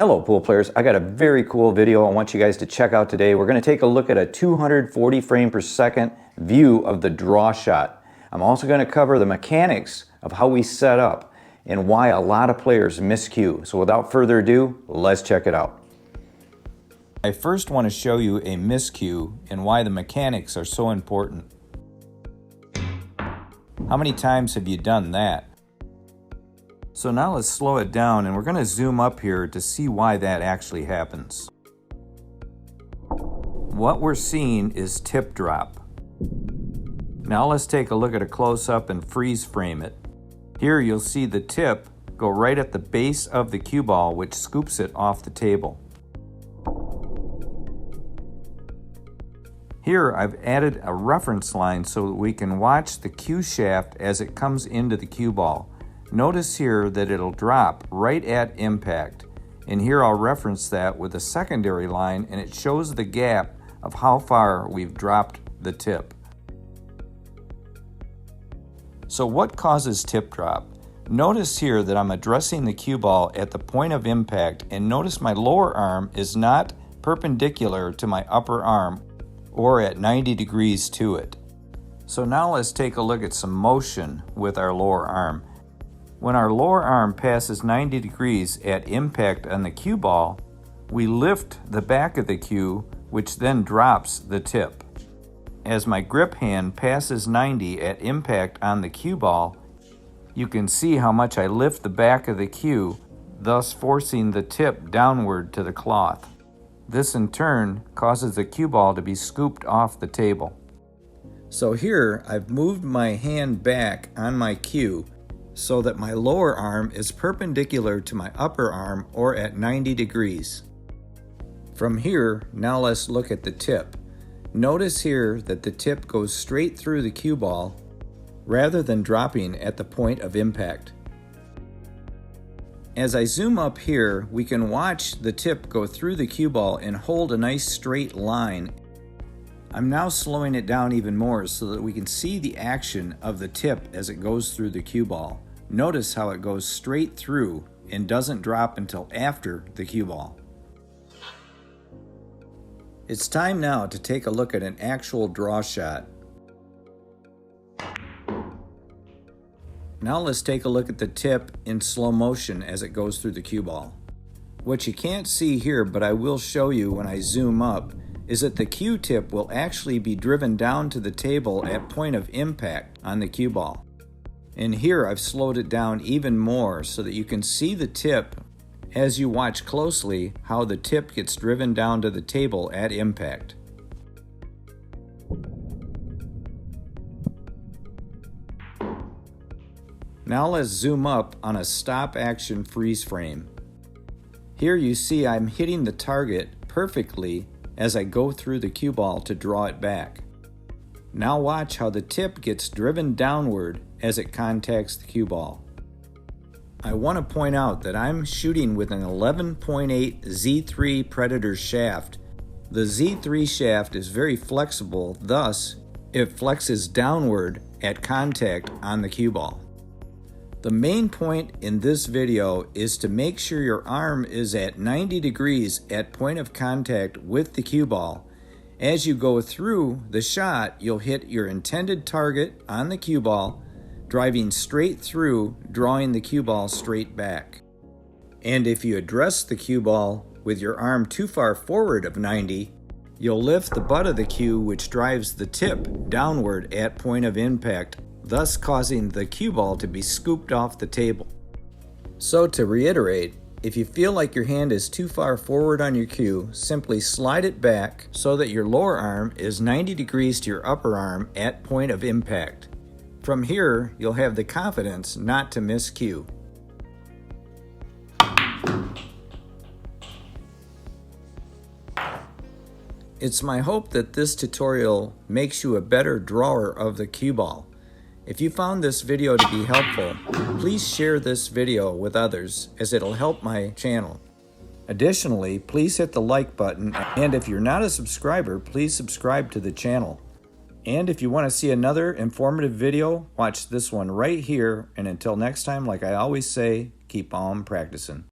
Hello pool players, I got a very cool video I want you guys to check out today. We're going to take a look at a 240 frame per second view of the draw shot. I'm also going to cover the mechanics of how we set up and why a lot of players miscue. So without further ado, let's check it out. I first want to show you a miscue and why the mechanics are so important. How many times have you done that? So now let's slow it down and we're going to zoom up here to see why that actually happens. What we're seeing is tip drop. Now let's take a look at a close-up and freeze frame it. Here you'll see the tip go right at the base of the cue ball, which scoops it off the table. Here I've added a reference line so that we can watch the cue shaft as it comes into the cue ball. Notice here that it'll drop right at impact, and here I'll reference that with a secondary line, and it shows the gap of how far we've dropped the tip. So what causes tip drop? Notice here that I'm addressing the cue ball at the point of impact, and notice my lower arm is not perpendicular to my upper arm or at 90 degrees to it. So now let's take a look at some motion with our lower arm. When our lower arm passes 90 degrees at impact on the cue ball, we lift the back of the cue, which then drops the tip. As my grip hand passes 90 at impact on the cue ball, you can see how much I lift the back of the cue, thus forcing the tip downward to the cloth. This in turn causes the cue ball to be scooped off the table. So here I've moved my hand back on my cue so that my lower arm is perpendicular to my upper arm or at 90 degrees. From here, now let's look at the tip. Notice here that the tip goes straight through the cue ball rather than dropping at the point of impact. As I zoom up here, we can watch the tip go through the cue ball and hold a nice straight line. I'm now slowing it down even more so that we can see the action of the tip as it goes through the cue ball. Notice how it goes straight through and doesn't drop until after the cue ball. It's time now to take a look at an actual draw shot. Now let's take a look at the tip in slow motion as it goes through the cue ball. What you can't see here, but I will show you when I zoom up, is that the cue tip will actually be driven down to the table at point of impact on the cue ball. And here I've slowed it down even more so that you can see the tip as you watch closely how the tip gets driven down to the table at impact. Now let's zoom up on a stop action freeze frame. Here you see I'm hitting the target perfectly as I go through the cue ball to draw it back. Now watch how the tip gets driven downward as it contacts the cue ball. I want to point out that I'm shooting with an 11.8 Z3 Predator shaft. The Z3 shaft is very flexible, thus it flexes downward at contact on the cue ball. The main point in this video is to make sure your arm is at 90 degrees at point of contact with the cue ball. As you go through the shot, you'll hit your intended target on the cue ball, driving straight through, drawing the cue ball straight back. And if you address the cue ball with your arm too far forward of 90, you'll lift the butt of the cue, which drives the tip downward at point of impact, thus causing the cue ball to be scooped off the table. So to reiterate, if you feel like your hand is too far forward on your cue, simply slide it back so that your lower arm is 90 degrees to your upper arm at point of impact. From here, you'll have the confidence not to miscue. It's my hope that this tutorial makes you a better drawer of the cue ball. If you found this video to be helpful, please share this video with others as it'll help my channel. Additionally, please hit the like button, and if you're not a subscriber, please subscribe to the channel. And if you want to see another informative video, watch this one right here, and until next time, like I always say, keep on practicing.